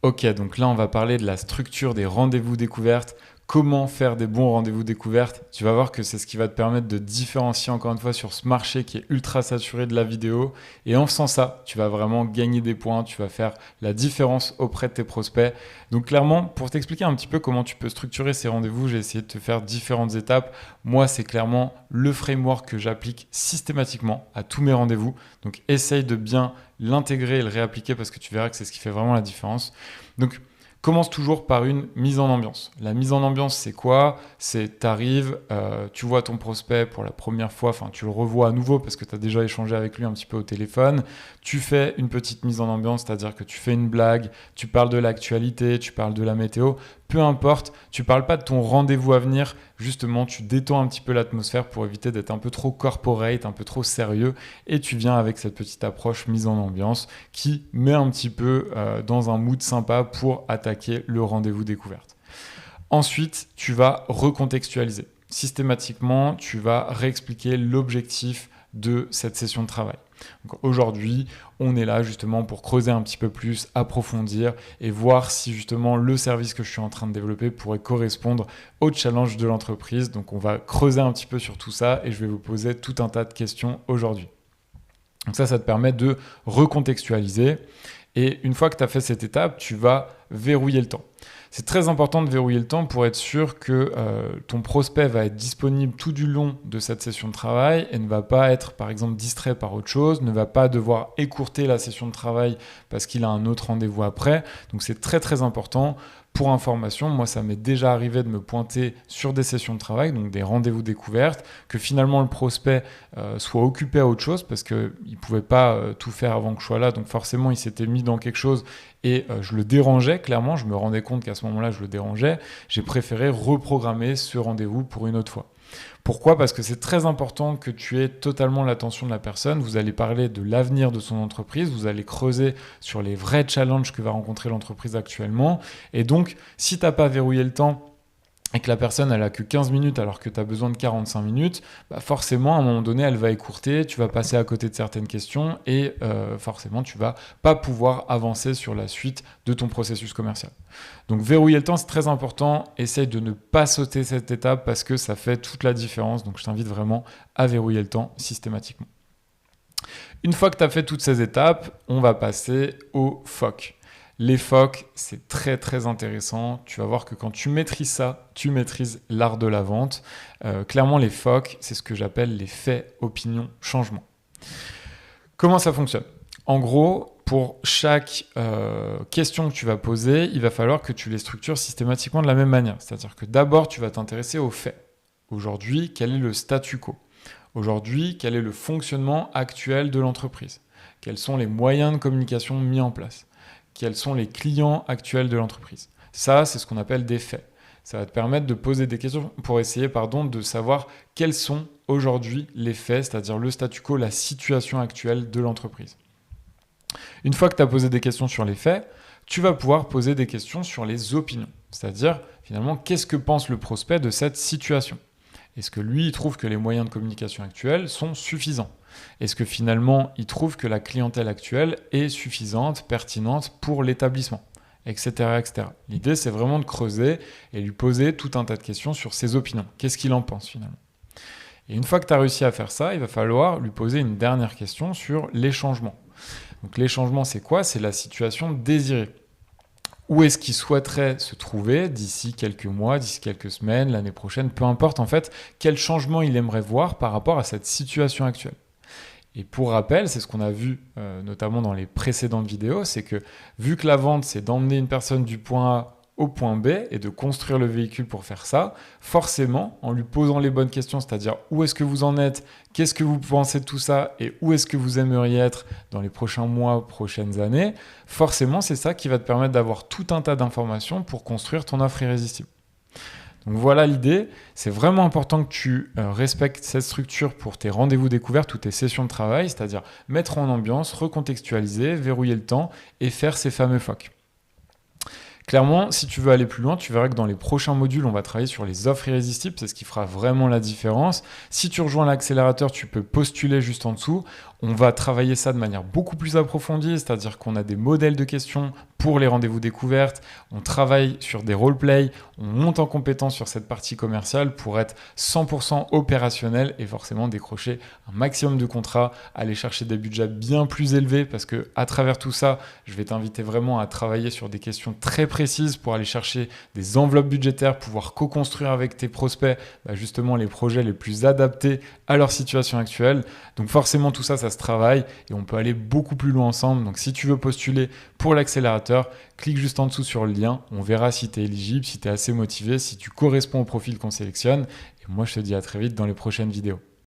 Ok, donc là, on va parler de la structure des rendez-vous découvertes. Comment faire des bons rendez-vous découvertes? Tu vas voir que c'est ce qui va te permettre de différencier encore une fois sur ce marché qui est ultra saturé de la vidéo. Et en faisant ça, tu vas vraiment gagner des points, tu vas faire la différence auprès de tes prospects. Donc clairement, pour t'expliquer un petit peu comment tu peux structurer ces rendez-vous, j'ai essayé de te faire différentes étapes. Moi, c'est clairement le framework que j'applique systématiquement à tous mes rendez-vous. Donc essaye de bien l'intégrer et le réappliquer parce que tu verras que c'est ce qui fait vraiment la différence. Donc, commence toujours par une mise en ambiance. La mise en ambiance, c'est quoi? C'est t'arrives, tu vois ton prospect pour la première fois, enfin tu le revois à nouveau parce que tu as déjà échangé avec lui un petit peu au téléphone. Tu fais une petite mise en ambiance, c'est-à-dire que tu fais une blague, tu parles de l'actualité, tu parles de la météo, peu importe, tu parles pas de ton rendez-vous à venir, justement tu détends un petit peu l'atmosphère pour éviter d'être un peu trop corporate, un peu trop sérieux et tu viens avec cette petite approche mise en ambiance qui met un petit peu dans un mood sympa pour attaquer le rendez-vous découverte. Ensuite, tu vas recontextualiser. Systématiquement, tu vas réexpliquer l'objectif de cette session de travail. Donc aujourd'hui, on est là justement pour creuser un petit peu plus, approfondir et voir si justement le service que je suis en train de développer pourrait correspondre au challenge de l'entreprise. Donc on va creuser un petit peu sur tout ça et je vais vous poser tout un tas de questions aujourd'hui. Donc ça te permet de recontextualiser. Et une fois que tu as fait cette étape, tu vas verrouiller le temps. C'est très important de verrouiller le temps pour être sûr que ton prospect va être disponible tout du long de cette session de travail et ne va pas être, par exemple, distrait par autre chose, ne va pas devoir écourter la session de travail parce qu'il a un autre rendez-vous après. Donc c'est très très important. Pour information, moi, ça m'est déjà arrivé de me pointer sur des sessions de travail, donc des rendez-vous découvertes, que finalement le prospect soit occupé à autre chose parce qu'il ne pouvait pas tout faire avant que je sois là. Donc forcément, il s'était mis dans quelque chose et je le dérangeais, clairement. Je me rendais compte qu'à ce moment-là, je le dérangeais. J'ai préféré reprogrammer ce rendez-vous pour une autre fois. Pourquoi? Parce que c'est très important que tu aies totalement l'attention de la personne. Vous allez parler de l'avenir de son entreprise, vous allez creuser sur les vrais challenges que va rencontrer l'entreprise actuellement. Et donc, si tu n'as pas verrouillé le temps et que la personne elle a que 15 minutes alors que tu as besoin de 45 minutes, bah forcément à un moment donné elle va écourter, tu vas passer à côté de certaines questions et forcément tu vas pas pouvoir avancer sur la suite de ton processus commercial. Donc verrouiller le temps c'est très important, essaye de ne pas sauter cette étape parce que ça fait toute la différence, donc je t'invite vraiment à verrouiller le temps systématiquement. Une fois que tu as fait toutes ces étapes, on va passer au FOC. Les FOC, c'est très très intéressant. Tu vas voir que quand tu maîtrises ça, tu maîtrises l'art de la vente. Clairement, les FOC, c'est ce que j'appelle les faits, opinions, changements. Comment ça fonctionne? En gros, pour chaque question que tu vas poser, il va falloir que tu les structures systématiquement de la même manière. C'est-à-dire que d'abord, tu vas t'intéresser aux faits. Aujourd'hui, quel est le statu quo? Aujourd'hui, quel est le fonctionnement actuel de l'entreprise? Quels sont les moyens de communication mis en place? Quels sont les clients actuels de l'entreprise? Ça, c'est ce qu'on appelle des faits. Ça va te permettre de poser des questions pour essayer de savoir quels sont aujourd'hui les faits, c'est-à-dire le statu quo, la situation actuelle de l'entreprise. Une fois que tu as posé des questions sur les faits, tu vas pouvoir poser des questions sur les opinions. C'est-à-dire, finalement, qu'est-ce que pense le prospect de cette situation? Est-ce que lui, il trouve que les moyens de communication actuels sont suffisants? Est-ce que finalement, il trouve que la clientèle actuelle est suffisante, pertinente pour l'établissement, etc., etc. L'idée, c'est vraiment de creuser et lui poser tout un tas de questions sur ses opinions. Qu'est-ce qu'il en pense finalement? Et une fois que tu as réussi à faire ça, il va falloir lui poser une dernière question sur les changements. Donc les changements, c'est quoi? C'est la situation désirée. Où est-ce qu'il souhaiterait se trouver d'ici quelques mois, d'ici quelques semaines, l'année prochaine, peu importe en fait, quel changement il aimerait voir par rapport à cette situation actuelle. Et pour rappel, c'est ce qu'on a vu notamment dans les précédentes vidéos, c'est que vu que la vente, c'est d'emmener une personne du point A au point B et de construire le véhicule pour faire ça, forcément, en lui posant les bonnes questions, c'est-à-dire où est-ce que vous en êtes, qu'est-ce que vous pensez de tout ça et où est-ce que vous aimeriez être dans les prochains mois, prochaines années, forcément, c'est ça qui va te permettre d'avoir tout un tas d'informations pour construire ton offre irrésistible. Donc voilà l'idée, c'est vraiment important que tu respectes cette structure pour tes rendez-vous découvertes ou tes sessions de travail, c'est-à-dire mettre en ambiance, recontextualiser, verrouiller le temps et faire ces fameux FOC. Clairement, si tu veux aller plus loin, tu verras que dans les prochains modules, on va travailler sur les offres irrésistibles, c'est ce qui fera vraiment la différence. Si tu rejoins l'accélérateur, tu peux postuler juste en dessous. On va travailler ça de manière beaucoup plus approfondie, c'est-à-dire qu'on a des modèles de questions pour les rendez-vous découvertes, on travaille sur des roleplays, on monte en compétence sur cette partie commerciale pour être 100% opérationnel et forcément décrocher un maximum de contrats, aller chercher des budgets bien plus élevés parce que à travers tout ça, je vais t'inviter vraiment à travailler sur des questions très précises pour aller chercher des enveloppes budgétaires, pouvoir co-construire avec tes prospects justement les projets les plus adaptés à leur situation actuelle. Donc forcément tout ça, ça se travaille et on peut aller beaucoup plus loin ensemble. Donc si tu veux postuler pour l'accélérateur, clique juste en dessous sur le lien. On verra si tu es éligible, si tu es assez motivé, si tu corresponds au profil qu'on sélectionne. Et moi, je te dis à très vite dans les prochaines vidéos.